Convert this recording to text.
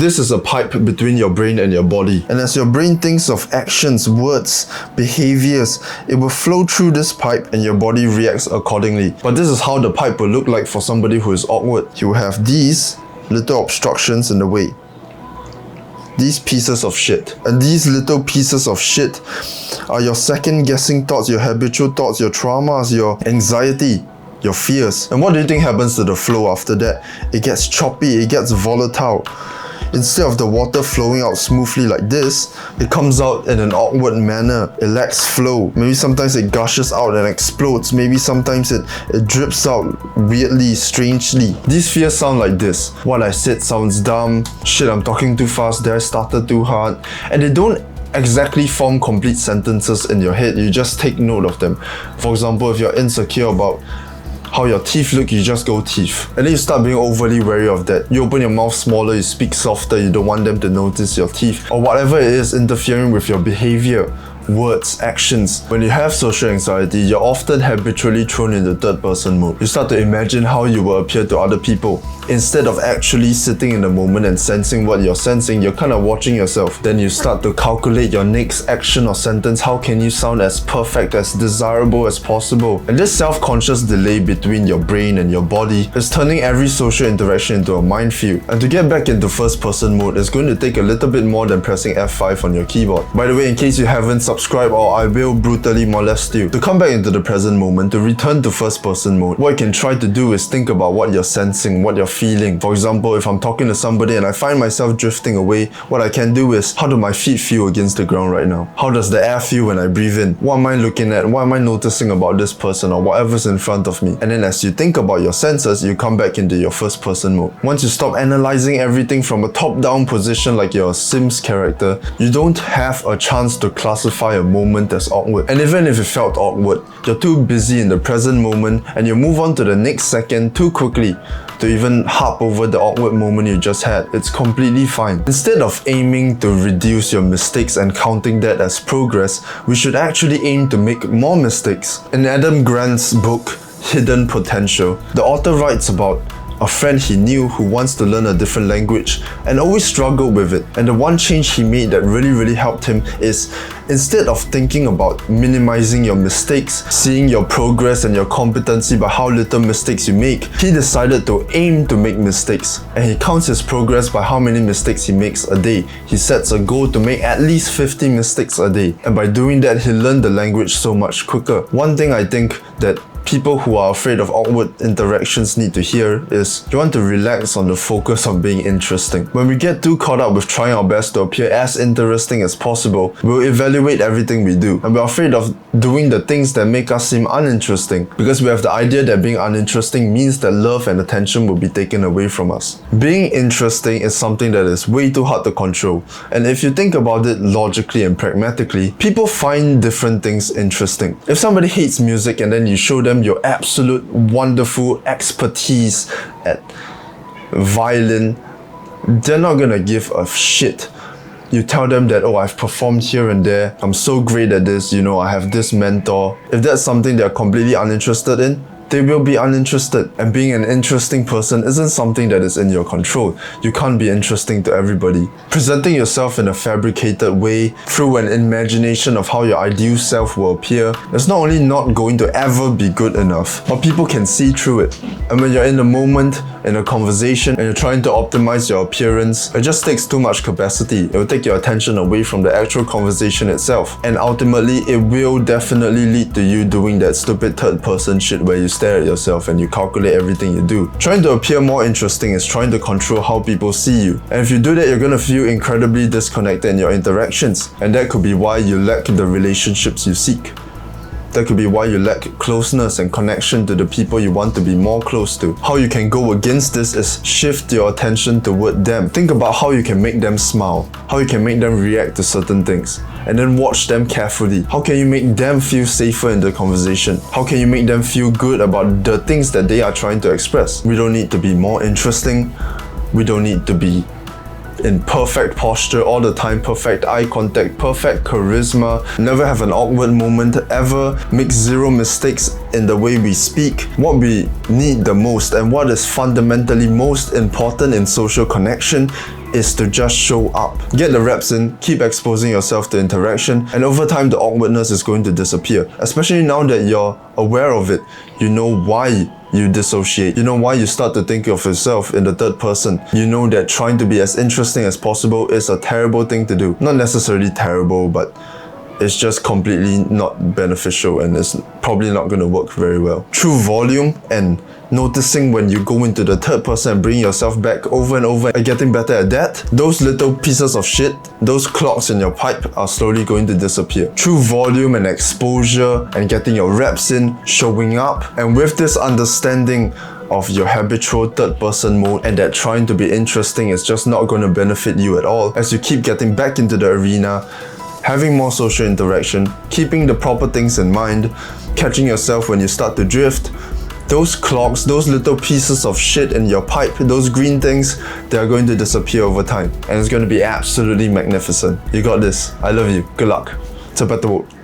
This is a pipe between your brain and your body. And as your brain thinks of actions, words, behaviors, it will flow through this pipe and your body reacts accordingly. But this is how the pipe will look like for somebody who is awkward. You will have these little obstructions in the way. These pieces of shit. And these little pieces of shit are your second-guessing thoughts, your habitual thoughts, your traumas, your anxiety, your fears. And what do you think happens to the flow after that? It gets choppy, it gets volatile. Instead of the water flowing out smoothly like this, it comes out in an awkward manner. It lacks flow. Maybe sometimes it gushes out and explodes. Maybe sometimes it drips out weirdly, strangely. These fears sound like this. What I said sounds dumb. Shit, I'm talking too fast. Did I started too hard? And they don't exactly form complete sentences in your head. You just take note of them. For example, if you're insecure about how your teeth look, you just go teeth. And then you start being overly wary of that. You open your mouth smaller, you speak softer, you don't want them to notice your teeth. Or whatever it is interfering with your behavior, words, actions. When you have social anxiety, you're often habitually thrown into third-person mode. You start to imagine how you will appear to other people. Instead of actually sitting in the moment and sensing what you're sensing, you're kind of watching yourself. Then you start to calculate your next action or sentence. How can you sound as perfect, as desirable as possible? And this self-conscious delay between your brain and your body is turning every social interaction into a minefield. And to get back into first-person mode, it's going to take a little bit more than pressing F5 on your keyboard. By the way, in case you haven't subscribed, or I will brutally molest you, to come back into the present moment, to return to first-person mode, what you can try to do is think about what you're sensing, what you're feeling. For example, if I'm talking to somebody and I find myself drifting away, what I can do is, how do my feet feel against the ground right now? How does the air feel when I breathe in? What am I looking at? What am I noticing about this person or whatever's in front of me? And then as you think about your senses, you come back into your first person mode. Once you stop analyzing everything from a top-down position like you're a Sims character, you don't have a chance to classify a moment as awkward. And even if it felt awkward, you're too busy in the present moment and you move on to the next second too quickly to even harp over the awkward moment you just had. It's completely fine. Instead of aiming to reduce your mistakes and counting that as progress, we should actually aim to make more mistakes. In Adam Grant's book, Hidden Potential, the author writes about a friend he knew who wants to learn a different language and always struggled with it. And the one change he made that really helped him is, instead of thinking about minimizing your mistakes, seeing your progress and your competency by how little mistakes you make, he decided to aim to make mistakes. And he counts his progress by how many mistakes he makes a day. He sets a goal to make at least 50 mistakes a day. And by doing that, he learned the language so much quicker. One thing I think that people who are afraid of awkward interactions need to hear is, you want to relax on the focus of being interesting. When we get too caught up with trying our best to appear as interesting as possible, we'll evaluate everything we do. And we're afraid of doing the things that make us seem uninteresting, because we have the idea that being uninteresting means that love and attention will be taken away from us. Being interesting is something that is way too hard to control. And if you think about it logically and pragmatically, people find different things interesting. If somebody hates music and then you show them your absolute wonderful expertise at violin, they're not gonna give a shit. You tell them that, oh, I've performed here and there, I'm so great at this, you know, I have this mentor. If that's something they're completely uninterested in, they will be uninterested. And being an interesting person isn't something that is in your control. You can't be interesting to everybody. Presenting yourself in a fabricated way through an imagination of how your ideal self will appear is not only not going to ever be good enough, but people can see through it. And when you're in the moment, in a conversation, and you're trying to optimize your appearance, it just takes too much capacity. It will take your attention away from the actual conversation itself. And ultimately, it will definitely lead to you doing that stupid third person shit where you stare at yourself and you calculate everything you do. Trying to appear more interesting is trying to control how people see you. And if you do that, you're gonna feel incredibly disconnected in your interactions. And that could be why you lack the relationships you seek. That could be why you lack closeness and connection to the people you want to be more close to. How you can go against this is shift your attention toward them. Think about how you can make them smile, how you can make them react to certain things, and then watch them carefully. How can you make them feel safer in the conversation? How can you make them feel good about the things that they are trying to express? We don't need to be more interesting. We don't need to be in perfect posture all the time, perfect eye contact, perfect charisma, never have an awkward moment, ever make zero mistakes in the way we speak. What we need the most and what is fundamentally most important in social connection is to just show up. Get the reps in, keep exposing yourself to interaction, and over time the awkwardness is going to disappear. Especially now that you're aware of it, you know why you dissociate. You know why you start to think of yourself in the third person. You know that trying to be as interesting as possible is a terrible thing to do. Not necessarily terrible, but it's just completely not beneficial and it's probably not going to work very well. True volume and noticing when you go into the third person and bring yourself back over and over and getting better at that, those little pieces of shit, those clogs in your pipe are slowly going to disappear. True volume and exposure and getting your reps in, showing up, and with this understanding of your habitual third person mode and that trying to be interesting is just not going to benefit you at all as you keep getting back into the arena, having more social interaction, keeping the proper things in mind, catching yourself when you start to drift. Those clogs, those little pieces of shit in your pipe, those green things, they are going to disappear over time and it's going to be absolutely magnificent. You got this. I love you. Good luck. It's a better world.